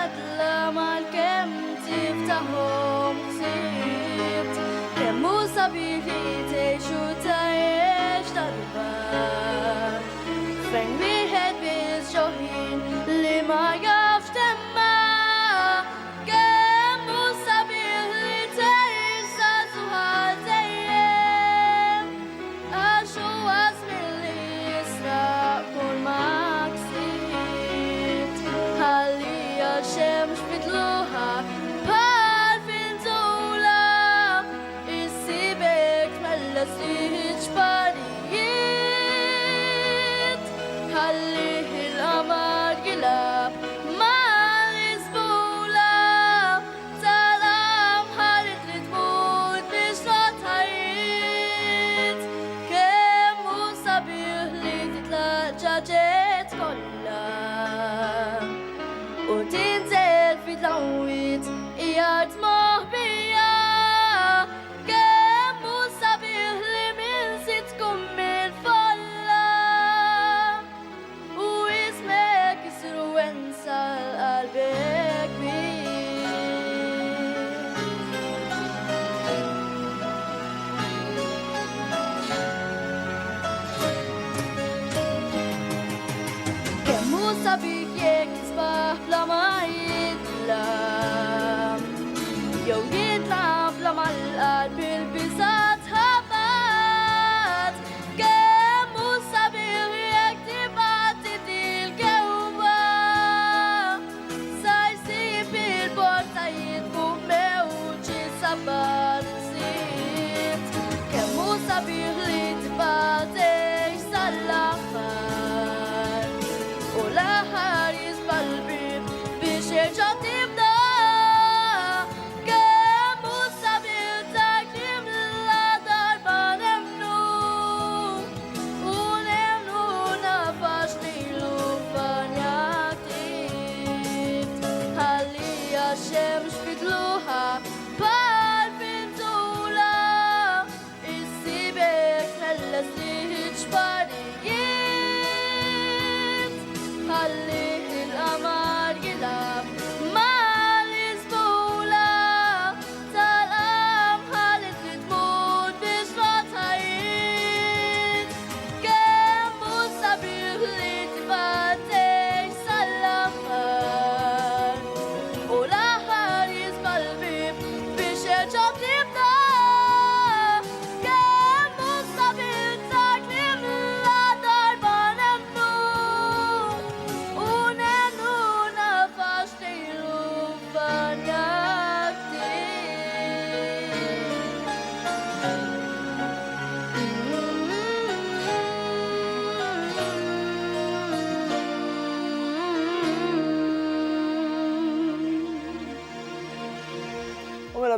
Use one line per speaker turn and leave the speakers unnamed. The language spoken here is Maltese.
تتلام عالكم تفتحهم خسيت كمو صبيح تعيش وتعيش تدبر فين بيهد بيز جوهين اللي ما يعرفش تما كمو صبيح تعيش سازوها تايم أشو اسم اللي يسرق كل ما كسيت هالي الشمس بتلوها بارفين زولا السيبك ملسيج باريت هالي القمر قلب مع الزبولة سلام حالت لتموت بشرط هيت كم وصبيح اللي تتلقى جات كلها وتنزل في تلويت إياد مهبية كم وصبيح اللي من ستكم من فلا واسمك يسر وانسى قلبك بيه كم وصبيح يكسبه بلا ما يتلام يو يتلام بلا ما القلب البسات هبات كم وصبيح يكتب عتدي الجوبة سايسيب البورتا يدفوق موجي سبات زيت كم وصبيح لتباتي سلافات ولا حارس قلبي بشجع تبدا كم وصبيح تاكيم لا ضربة نمنو ونمنو نفش ليلو فنياكتيت هالي الشمس بتلوها بارفين زولا السيبك هلسيج باريت هالي القمر قلب مع الزبولة سلام حالت لتموت بشرط هيت كم وصبيح اللي تباتي سلامها ولا حارس قلبي بشجع تبدا كم وصبيح تاكلم لا ضربة نمنو ونمنو نفش ليلو
ولا